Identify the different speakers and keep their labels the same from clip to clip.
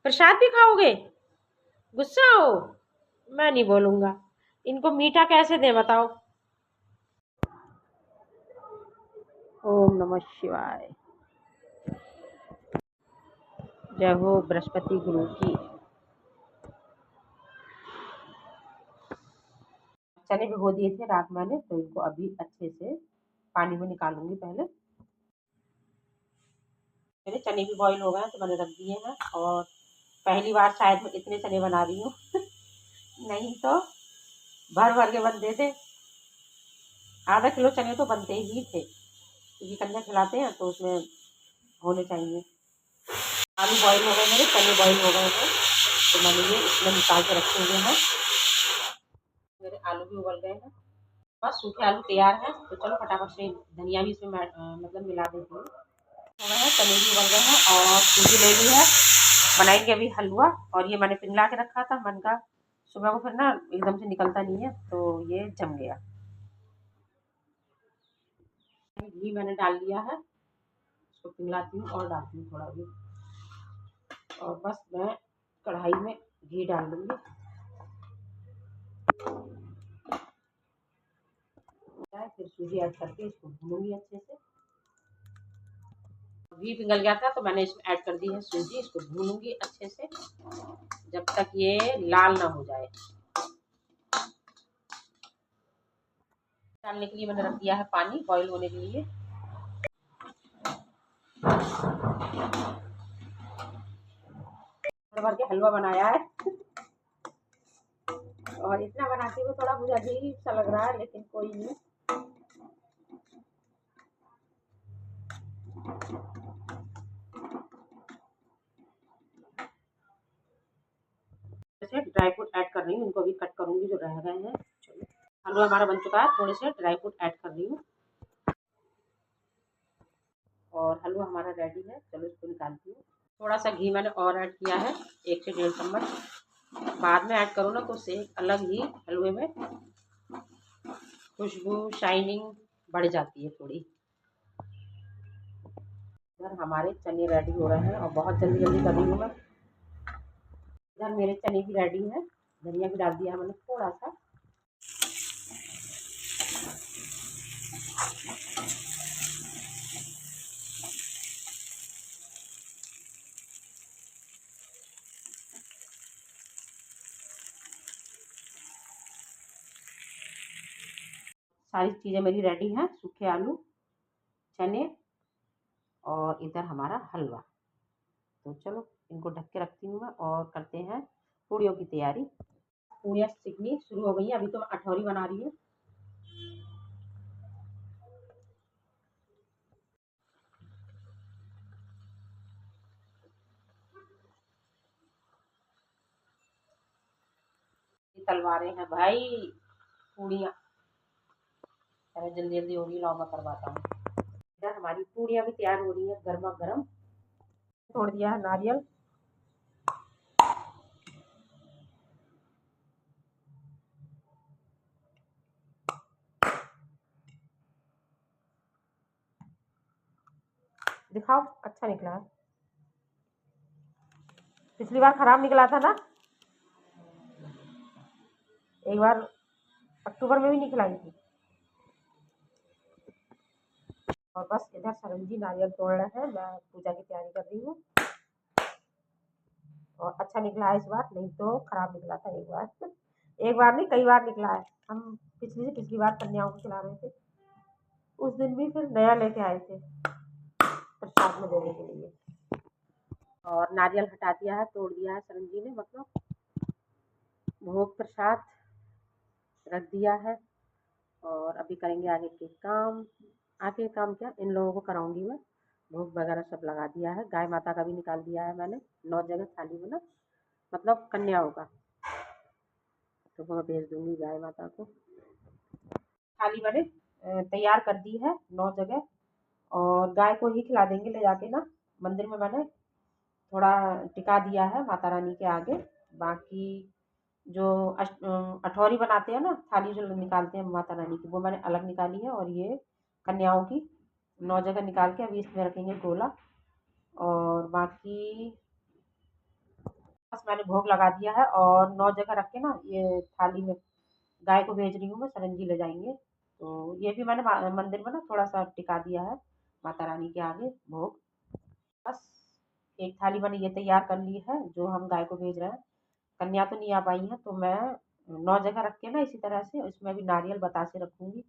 Speaker 1: प्रसाद भी खाओगे? गुस्सा हो? मैं नहीं बोलूंगा। इनको मीठा कैसे दे बताओ। ओम नमः शिवाय। जय हो बृहस्पति गुरु की। चने भिगो दिए थे रात मैंने, तो इनको अभी अच्छे से पानी में निकालूंगी। पहले मेरे चने भी बॉईल हो गए हैं, तो मैंने रख दिए हैं। और पहली बार शायद मैं इतने चने बना रही हूँ नहीं तो भर भर के बनते थे। आधा किलो चने तो बनते ही थे, क्योंकि कन्या खिलाते हैं तो उसमें होने चाहिए। आलू बॉईल हो गए मेरे, चने बॉईल हो गए हैं, तो मैंने ये इसमें निकाल के रखे हुए हैं। मेरे आलू भी उबल गए हैं, बस सूखे आलू तैयार हैं। तो चलो फटाफट से धनिया भी इसमें मतलब मिला देती हूँ। हो गए हैं, चने भी उबल गए हैं और सूजी ले ली है। बनाएंगे अभी हलवा। और ये मैंने पिघला के रखा था, मन का सुबह को फिर ना एकदम से निकलता नहीं है, तो ये जम गया। घी मैंने डाल दिया है, इसको पिघलाती हूँ और डालती हूँ थोड़ा भी। और बस मैं कढ़ाई में घी डाल दूंगी, फिर सूजी ऐड करके इसको भूनूंगी अच्छे से। घी पिघल गया था तो मैंने इसमें ऐड कर दी है सूजी। इसको भूनूंगी अच्छे से जब तक ये लाल ना हो जाए। डालने के लिए मैंने रख दिया है पानी बॉईल होने के लिए। भर के हलवा बनाया है और इतना बनाती हूँ थोड़ा मुझे अजीब सा लग रहा है, लेकिन कोई नहीं। जैसे ड्राई फ्रूट ऐड कर रही हूँ, इनको भी कट करूंगी जो रह गए हैं। चलो हलवा हमारा बन चुका है, थोड़े से ड्राई फ्रूट ऐड कर रही हूँ और हलवा हमारा रेडी है। चलो इसको निकालती हूँ। थोड़ा सा घी मैंने और ऐड किया है, 1 से 1.5 चम्मच। बाद में ऐड करो ना तो सेक अलग ही हलवे में खुशबू शाइनिंग बढ़ जाती है थोड़ी। इधर हमारे चने रेडी हो रहे हैं और बहुत जल्दी जल्दी कर रही हूँ मैं। इधर मेरे चने भी रेडी है, धनिया भी डाल दिया है मैंने थोड़ा सा। सारी चीज़ें मेरी रेडी हैं, सूखे आलू, चने और इधर हमारा हलवा। तो चलो इनको ढक के रखती हूँ मैं और करते हैं पूड़ियों की तैयारी। पूड़ियाँ सिकनी शुरू हो गई है, अभी तो मैं अठौरी बना रही हूँ। तलवारें हैं भाई पूड़ियाँ, अरे जल्दी जल्दी हो रही, लाओ मैं करवाता हूँ। इधर हमारी पूड़ियाँ भी तैयार हो रही है गर्मा गर्म। तोड़ दिया है नारियल, दिखाओ अच्छा निकला है। पिछली बार खराब निकला था ना, एक बार अक्टूबर में भी निकलाई थी। और बस इधर सरंजी नारियल तोड़ रहे हैं, मैं पूजा की तैयारी कर रही हूँ। और अच्छा निकला है इस बार, नहीं तो खराब निकला था एक बार। एक बार नहीं कई बार निकला है। हम पिछली से पिछली बार कन्याओं को खिला रहे थे, उस दिन भी फिर नया लेके आए थे प्रसाद में देने के लिए। और नारियल हटा दिया है, तोड़ दिया है सरंजी ने, मतलब भोग प्रसाद रख दिया है। और अभी करेंगे आगे के काम। आगे काम क्या, इन लोगों को कराऊंगी मैं। भोग वगैरह सब लगा दिया है, गाय माता का भी निकाल दिया है मैंने 9 जगह थाली में ना, मतलब कन्याओं का। तो वो भेज दूंगी गाय माता को। थाली मैंने तैयार कर दी है 9 जगह। और गाय को ही खिला देंगे ले जाके ना, मंदिर में मैंने थोड़ा टिका दिया है माता रानी के आगे। बाकी जो अठौरी बनाते हैं ना, थाली जो निकालते हैं माता रानी की, वो मैंने अलग निकाली है। और ये कन्याओं की 9 जगह निकाल के अभी इसमें रखेंगे गोला। और बाकी बस मैंने भोग लगा दिया है और 9 जगह रख के ना ये थाली में गाय को भेज रही हूँ मैं, सरन जी ले जाएँगे। तो ये भी मैंने मंदिर में ना थोड़ा-सा टिका दिया है माता रानी के आगे भोग। बस एक थाली मैंने ये तैयार कर ली है जो हम गाय को भेज रहे हैं। कन्या तो नहीं आ पाई है तो मैं 9 जगह रख के ना इसी तरह से इसमें भी नारियल बतासे रखूँगी।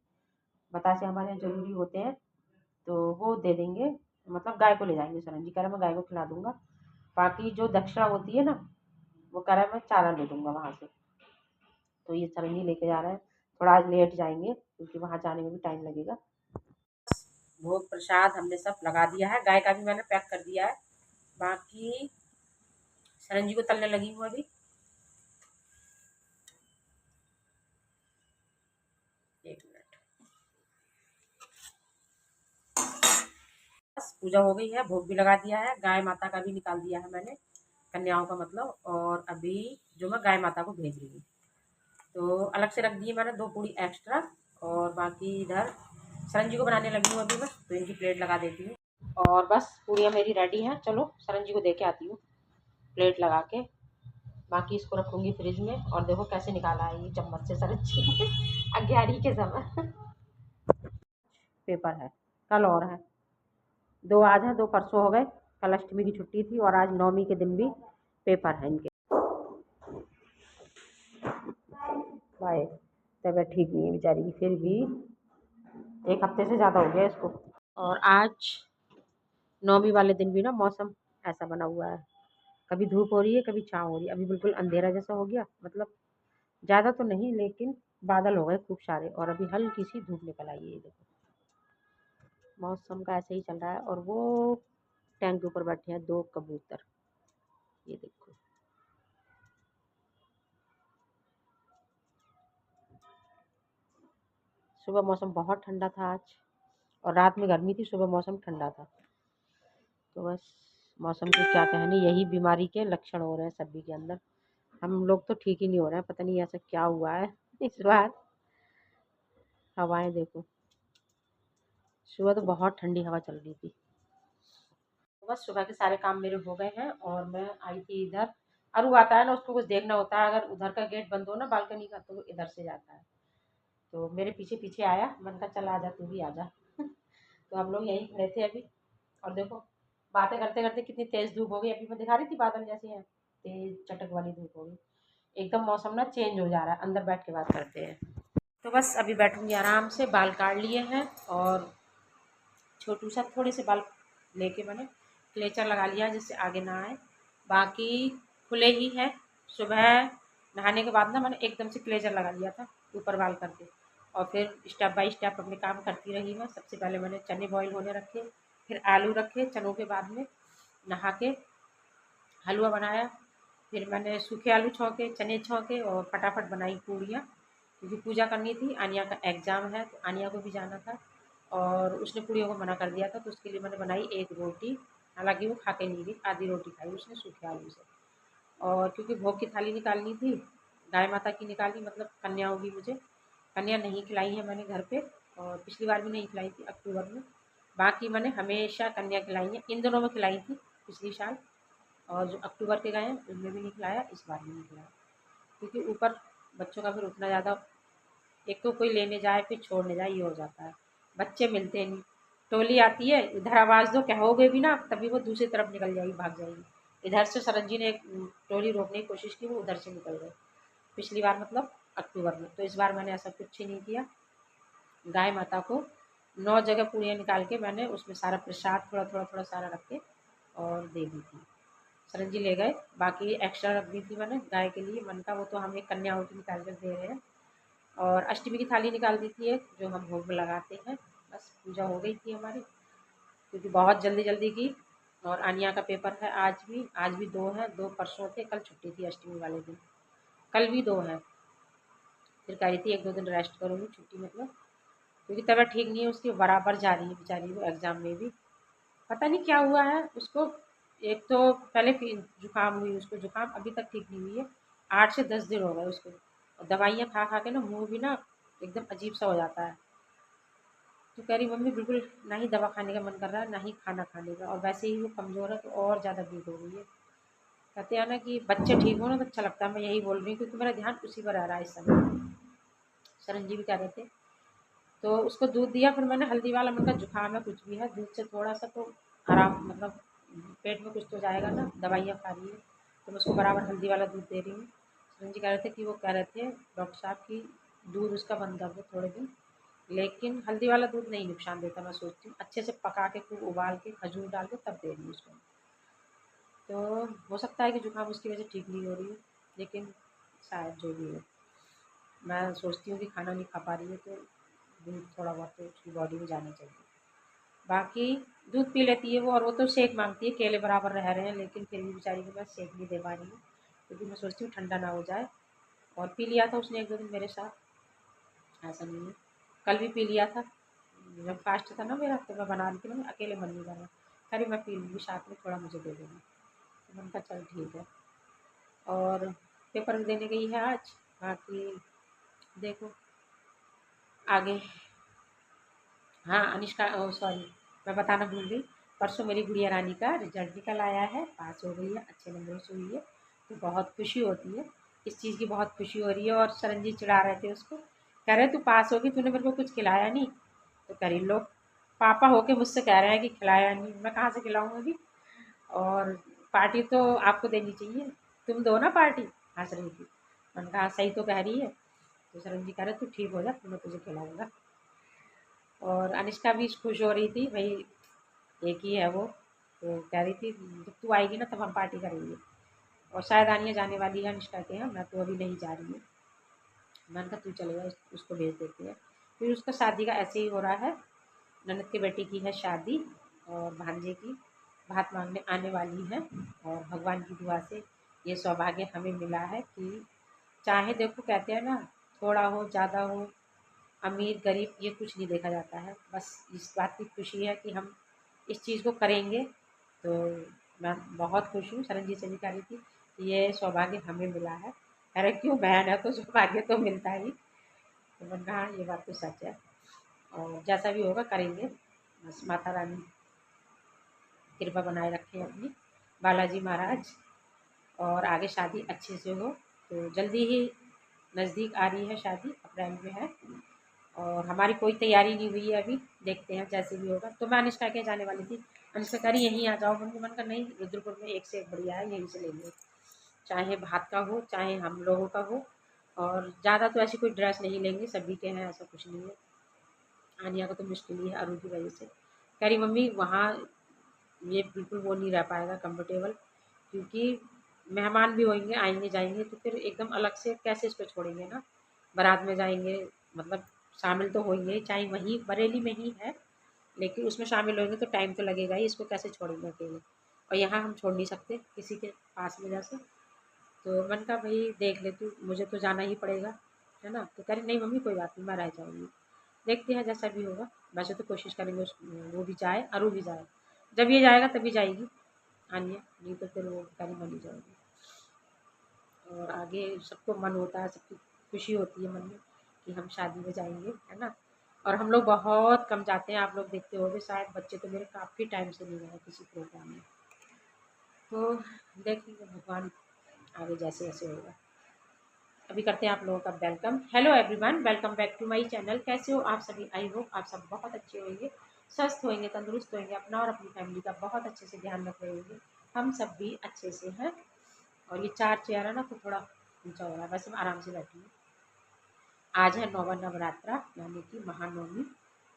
Speaker 1: बतासे हमारे यहाँ ज़रूरी होते हैं, तो वो दे देंगे, मतलब गाय को ले जाएँगे सरन जी, कह रहे मैं गाय को खिला दूँगा। बाकी जो दक्षिणा होती है ना, वो कह रहा है मैं चारा ले लूँगा वहाँ से। तो ये सरन जी लेके जा रहे हैं। थोड़ा आज लेट जाएँगे क्योंकि वहाँ जाने में भी टाइम लगेगा। भोग प्रसाद हमने सब लगा दिया है, गाय का भी मैंने पैक कर दिया है। बाकी सरन जी को तलने लगी हूँ अभी। एक मिनट। बस पूजा हो गई है, भोग भी लगा दिया है, गाय माता का भी निकाल दिया है मैंने, कन्याओं का मतलब। और अभी जो मैं गाय माता को भेज रही हूँ, तो अलग से रख दिए मैंने 2 पूड़ी एक्स्ट्रा। और बाकी इधर सरन जी को बनाने लगी हूँ अभी मैं, तो इनकी प्लेट लगा देती हूँ। और बस पूड़ियाँ मेरी रेडी हैं, चलो सरन जी को दे के आती हूँ प्लेट लगा के। बाकी इसको रखूँगी फ्रिज में। और देखो कैसे निकाला है ये चम्मच से सरन जी 11 के समय। पेपर है, कल और है, 2 आज हैं 2 परसों हो गए। कल अष्टमी की छुट्टी थी और आज नवमी के दिन भी पेपर है इनके। बाय। तबीयत ठीक नहीं है बेचारी की, फिर भी 1 हफ्ते से ज़्यादा हो गया इसको। और आज नवमी वाले दिन भी ना मौसम ऐसा बना हुआ है, कभी धूप हो रही है कभी छाँव हो रही है। अभी बिल्कुल अंधेरा जैसा हो गया, मतलब ज़्यादा तो नहीं लेकिन बादल हो गए खूब सारे और अभी हल्की सी धूप निकल आई है। ये देखो मौसम का ऐसे ही चल रहा है। और वो टैंक के ऊपर बैठे हैं 2 कबूतर, ये देखो। सुबह मौसम बहुत ठंडा था आज, और रात में गर्मी थी, सुबह मौसम ठंडा था। तो बस मौसम की क्या कहने, यही बीमारी के लक्षण हो रहे हैं सभी के अंदर। हम लोग तो ठीक ही नहीं हो रहे हैं, पता नहीं ऐसा क्या हुआ है इस बार। हवाएं देखो, सुबह तो बहुत ठंडी हवा चल रही थी। तो बस सुबह के सारे काम मेरे हो गए हैं और मैं आई थी इधर। अरु आता है ना, उसको कुछ देखना होता है, अगर उधर का गेट बंद हो ना बालकनी का तो वो इधर से जाता है। तो मेरे पीछे पीछे आया, मन का चल आजा तू भी आजा। तो हम लोग यहीं खड़े थे अभी। और देखो बातें करते करते कितनी तेज धूप हो गई, अभी मैं दिखा रही थी बादल जैसे हैं, तेज चटक वाली धूप हो गई। एकदम मौसम ना चेंज हो जा रहा है, अंदर बैठ के बात करते हैं। तो बस अभी बैठूंगी आराम से, बाल काट लिए हैं और छोटू सा थोड़े से बाल लेके मैंने क्लेचर लगा लिया जिससे आगे ना आए, बाकी खुले ही है। सुबह नहाने के बाद ना मैंने एकदम से क्लेचर लगा लिया था ऊपर बाल करके, और फिर स्टेप बाय स्टेप अपने काम करती रही मैं। सबसे पहले मैंने चने बॉईल होने रखे, फिर आलू रखे, चनों के बाद में नहा के हलवा बनाया। फिर मैंने सूखे आलू छौंके, चने छौंके और फटाफट बनाई पूड़ियाँ, क्योंकि पूजा करनी थी, आनिया का एग्ज़ाम है तो आनिया को भी जाना था। और उसने पूड़ियों को मना कर दिया था तो उसके लिए मैंने बनाई 1 रोटी, हालाँकि वो खा के नहीं गई, आधी रोटी खाई उसने सूखे आलू से। और क्योंकि भोग की थाली निकालनी थी, गाय माता की निकाली, मतलब कन्या होगी मुझे। कन्या नहीं खिलाई है मैंने घर पे, और पिछली बार भी नहीं खिलाई थी अक्टूबर में। बाकी मैंने हमेशा कन्या खिलाई है, इन दिनों में खिलाई थी पिछली साल, और जो अक्टूबर के गए हैं उनमें भी नहीं खिलाया, इस बार भी नहीं खिलाया। क्योंकि ऊपर बच्चों का फिर उतना ज़्यादा, एक तो कोई लेने जाए फिर छोड़ने जाए, ये हो जाता है, बच्चे मिलते नहीं। टोली आती है, इधर आवाज़ दो, कहोगे भी ना तभी वो दूसरी तरफ निकल जाएगी, भाग जाएगी। इधर से सरन जी ने टोली रोकने की कोशिश की, वो उधर से निकल गए पिछली बार, मतलब अक्टूबर में। तो इस बार मैंने ऐसा कुछ ही नहीं किया। गाय माता को 9 जगह पूड़ियाँ निकाल के मैंने उसमें सारा प्रसाद थोड़ा थोड़ा थोड़ा सारा रख के और दे दी थी। सरन जी ले गए, बाकी एक्स्ट्रा रख दी थी मैंने गाय के लिए, मन का वो तो हम एक कन्या होती निकाल कर दे रहे हैं। और अष्टमी की थाली निकाल दी थी एक, जो हम भोग में लगाते हैं। बस पूजा हो गई थी हमारी, क्योंकि बहुत जल्दी जल्दी की। और आनिया का पेपर है आज भी 2 हैं, 2 परसों थे, कल छुट्टी थी अष्टमी वाले दिन, कल भी 2 हैं। फिर कह रही थी 1-2 दिन रेस्ट करूँगी, छुट्टी मतलब, क्योंकि तबीयत ठीक नहीं है उसकी, बराबर जा रही है बेचारी वो एग्ज़ाम में भी। पता नहीं क्या हुआ है उसको, एक तो पहले जुकाम हुई उसको, जुकाम अभी तक ठीक नहीं हुई है, 8 से 10 दिन हो गए उसको। और दवाइयाँ खा खा के ना मुँह भी ना एकदम अजीब सा हो जाता है। तो कह रही मम्मी बिल्कुल ना ही दवा खाने का मन कर रहा है, ना ही खाना खाने का, और वैसे ही वो कमज़ोर है तो और ज़्यादा वीक हो गई है। कहते हैं ना कि बच्चे ठीक हो ना तो अच्छा लगता है। मैं यही बोल रही हूँ क्योंकि मेरा ध्यान उसी पर आ रहा है इस समय। शरण जी भी कह रहे थे, तो उसको दूध दिया। फिर मैंने हल्दी वाला, मैंने कहा जुकाम है कुछ भी है, दूध से थोड़ा सा तो आराम, मतलब पेट में कुछ तो जाएगा ना, दवाइयाँ खा रही है, तो मैं उसको बराबर हल्दी वाला दूध दे रही हूँ। शरण जी कह रहे थे कि वो कह रहे थे डॉक्टर साहब की दूध उसका बंद कर दो थोड़े दिन, लेकिन हल्दी वाला दूध नहीं नुकसान देता। मैं सोचती हूँ अच्छे से पका के खूब उबाल के खजूर डाल के तब दे रही हूँ उसको। तो हो सकता है कि जुकाम उसकी वजह से ठीक नहीं हो रही है, लेकिन शायद जो भी हो, मैं सोचती हूँ कि खाना नहीं खा पा रही है तो दूध थोड़ा बहुत तो उसकी बॉडी में जाना चाहिए। बाकी दूध पी लेती है वो, और वो तो सेक मांगती है, केले बराबर रह रहे हैं लेकिन फिर भी बेचारी को मैं सेक नहीं दे पा रही हूँ क्योंकि मैं सोचती हूँ ठंडा ना हो जाए। और पी लिया था उसने 1-2 दिन मेरे साथ, ऐसा नहीं है। कल भी पी लिया था, जब फास्ट था ना मेरा तो मैं बना रही थी, मैं अकेले मन नहीं कर रहा, अरे मैं पी लूँगी साथ में, थोड़ा मुझे दे देना। तो मैंने कहा चल ठीक है। और पेपर देने गई है आज। बाकी देखो आगे। हाँ अनिष्का, ओ सॉरी, मैं बताना भूल गई, परसों मेरी गुड़िया रानी का रिजल्ट निकल आया है, पास हो गई है, अच्छे नंबरों से हुई है, तो बहुत खुशी होती है। इस चीज़ की बहुत खुशी हो रही है। और शरण जी चिढ़ा रहे थे उसको, कह रहे तू पास होगी, तूने मेरे को कुछ खिलाया नहीं। तो कह रही लो, पापा होके मुझसे कह रहे हैं कि खिलाया नहीं, मैं कहाँ से खिलाऊंगी अभी। और पार्टी तो आपको देनी चाहिए, तुम दो ना पार्टी। हंस रही थी। मैंने कहा सही तो कह रही है। तो शरण जी कह रहे तू ठीक हो जा, तो मैं तुझे खिलाऊंगा। और अनुष्का भी खुश हो रही थी भाई, एक ही है वो, तो कह रही थी जब तू आएगी ना तब हम पार्टी करेंगे। और शायद आनिया जाने वाली है अनुष्का के यहाँ, मैं तो अभी नहीं जा रही हूँ। मैंने कहा तू चलेगा, उसको भेज देते हैं। फिर उसका शादी का ऐसे ही हो रहा है, ननद की बेटी की है शादी, और भांजे की भात मांगने आने वाली है। और भगवान की दुआ से ये सौभाग्य हमें मिला है कि चाहे देखो कहते हैं ना, थोड़ा हो ज़्यादा हो, अमीर गरीब ये कुछ नहीं देखा जाता है, बस इस बात की खुशी है कि हम इस चीज़ को करेंगे। तो मैं बहुत खुश हूँ। शरण जी से भी कह रही थी कि ये सौभाग्य हमें मिला है। अरे क्यों, बहन है तो सौभाग्य तो मिलता ही। तो मैंने कहा हाँ, ये बात तो सच है, और जैसा भी होगा करेंगे। बस माता रानी कृपा बनाए रखें अपनी, बालाजी महाराज, और आगे शादी अच्छे से हो। तो जल्दी ही नज़दीक आ रही है शादी, अप्रैल में है, और हमारी कोई तैयारी नहीं हुई है अभी, देखते हैं जैसे भी होगा। तो मैं अनुष्का के जाने वाली थी, अनुष्का कह रही यहीं आ जाओ, मम्मी मन का नहीं, रुद्रपुर में एक से एक बढ़िया है, यहीं से लेंगे, चाहे भात का हो चाहे हम लोगों का हो। और ज़्यादा तो ऐसी कोई ड्रेस नहीं लेंगे, सभी के हैं, ऐसा कुछ नहीं है। आनिया को तो मुश्किल ही है अरू की वजह से, कह रही मम्मी वहाँ ये बिल्कुल वो नहीं रह पाएगा कंफर्टेबल, क्योंकि मेहमान भी होंगे, आएंगे जाएंगे, तो फिर एकदम अलग से कैसे इसको छोड़ेंगे ना, बारात में जाएंगे, मतलब शामिल तो होंगे ही, चाहे वहीं बरेली में ही है, लेकिन उसमें शामिल होंगे तो टाइम तो लगेगा ही, इसको कैसे छोड़ेंगे अकेले। और यहाँ हम छोड़ नहीं सकते किसी के पास में जैसे। तो मैंने कहा भाई देख ले तू, मुझे तो जाना ही पड़ेगा, है ना। तो कह रही नहीं मम्मी कोई बात नहीं, मैं रह जाऊँगी, देखते हैं जैसा भी होगा। वैसे तो कोशिश करेंगे वो भी जाए, अरू भी जाए, जब ये जाएगा तभी जाएगी आनिया, नहीं तो फिर वो बेचारी मानी जाएगी। और आगे सबको मन होता है, सबकी खुशी होती है मन में कि हम शादी में जाएंगे, है ना। और हम लोग बहुत कम जाते हैं, आप लोग देखते होंगे शायद, बच्चे तो मेरे काफ़ी टाइम से नहीं गए किसी प्रोग्राम में। तो देखेंगे भगवान आगे जैसे जैसे होगा। अभी करते हैं आप लोगों का welcome. Hello everyone, welcome back to my channel. कैसे हो आप सभी? आई होप आप सब बहुत अच्छे होंगे, स्वस्थ होंगे, तंदुरुस्त होंगे, अपना और अपनी फैमिली का बहुत अच्छे से ध्यान रख रहे होंगे। हम सब भी अच्छे से हैं। और ये 4 चेयर है ना तो थोड़ा ऊंचा हो रहा है, वैसे मैं आराम से बैठी हूँ। आज है नौवा नवरात्रा, यानी कि महानवमी,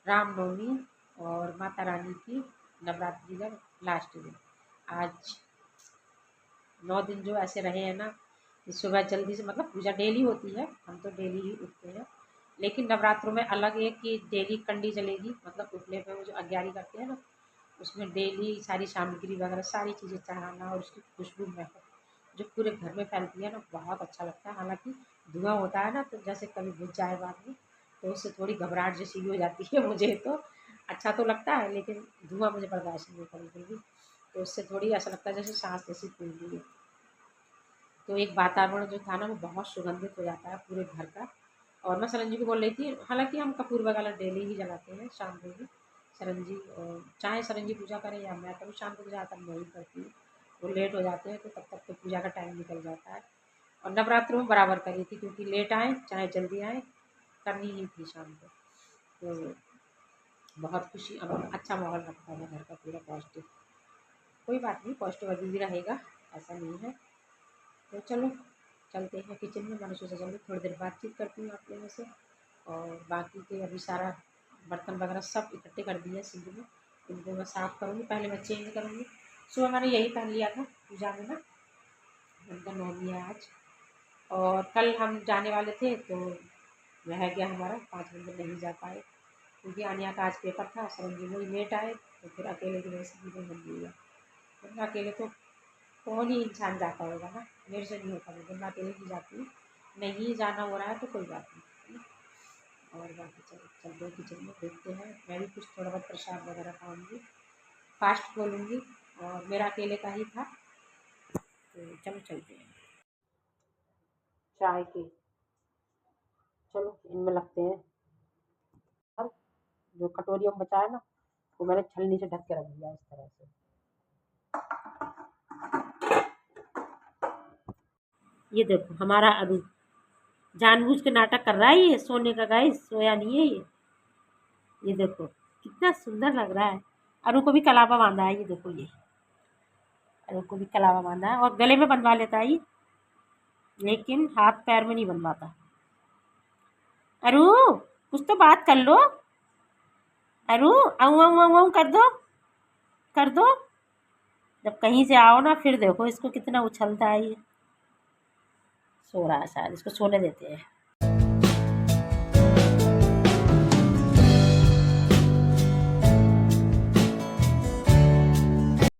Speaker 1: रामनवमी, और माता रानी की नवरात्रि का लास्ट दिन। आज 9 दिन जो ऐसे रहे हैं ना कि सुबह जल्दी से, मतलब पूजा डेली होती है, हम तो डेली ही उठते हैं, लेकिन नवरात्रों में अलग है कि डेली कंडी जलेगी, मतलब उठने पे वो जो अग्यारी करते हैं ना, उसमें डेली सारी सामग्री वगैरह सारी चीज़ें चढ़ाना, और उसकी खुशबू महक जो पूरे घर में फैलती है ना, बहुत अच्छा लगता है। हालांकि धुआं होता है ना, तो जैसे कभी बुझ जाए बाद में, तो उससे थोड़ी घबराहट जैसी भी हो जाती है मुझे तो। अच्छा तो लगता है लेकिन धुआं मुझे बर्दाश्त नहीं होता बिल्कुल भी, तो उससे थोड़ी ऐसा लगता है जैसे सांस जैसी फूल रही है। तो एक वातावरण जो था ना वो बहुत सुगंधित हो जाता है पूरे घर का। और मैं सरन जी को बोल रही थी, हालांकि हम कपूर वगैरह डेली ही जलाते हैं शाम को भी। सरन जी चाहे सरन जी पूजा करें या मैं करूँ, शाम को ज़्यादातर मैं ही करती हूँ। वो लेट हो जाते हैं तो तब तक तो पूजा का टाइम निकल जाता है। और नवरात्रों में बराबर करी थी, क्योंकि लेट आए चाहे जल्दी आए करनी ही थी शाम को। तो बहुत खुशी अच्छा माहौल रखता है घर का पूरा पॉजिटिव। कोई बात नहीं, पॉजिटिव अभी भी रहेगा, ऐसा नहीं है। तो चलो चलते हैं किचन में। मैंने सोचा चलो थोड़ी देर बातचीत करती हूँ आप लोगों से। और बाकी के अभी सारा बर्तन वगैरह सब इकट्ठे कर दिए सिंक में, इनको मैं साफ़ करूँगी। पहले मैं चेंज करूँगी। सुबह मैंने यही पहन लिया था पूजा में ना, उनका नौमी है आज। और कल हम जाने वाले थे तो रह गया हमारा, 5 बजे नहीं जा पाए, क्योंकि आनिया का आज पेपर था। सरन जी वही लेट आए तो फिर अकेले की वजह से मुझे बन लिया। वरना अकेले तो कौन ही इंसान जाता होगा ना, मेरे से नहीं होता, मैं अकेले ही जाती हूँ। नहीं जाना हो रहा है तो कोई बात नहीं। और बाकी चलते हैं किचन में, देखते हैं। मैं भी कुछ थोड़ा बहुत प्रसाद वगैरह खाऊँगी, फास्ट खोलूँगी, और मेरा अकेले का ही था। तो चलो चलते हैं चाय की। चलो इनमें लगते हैं। और जो कटोरियों में बचा है ना, वो मैंने छलनी से ढक के रख दिया इस तरह से। ये देखो हमारा अभी जानबूझ के नाटक कर रहा है, ये सोने का गाइस, सोया नहीं है ये देखो कितना सुंदर लग रहा है। अरु को भी कलावा बांधा है, ये देखो ये अरु को भी कलावा बांधा है, और गले में बंधवा लेता है ये, लेकिन हाथ पैर में नहीं बनवाता। अरु कुछ तो बात कर लो, अरु आऊ आऊ आऊ आऊ कर दो, कर दो। जब कहीं से आओ ना फिर देखो इसको कितना उछलता है ये। सो रहा है शायद, इसको सोने देते हैं।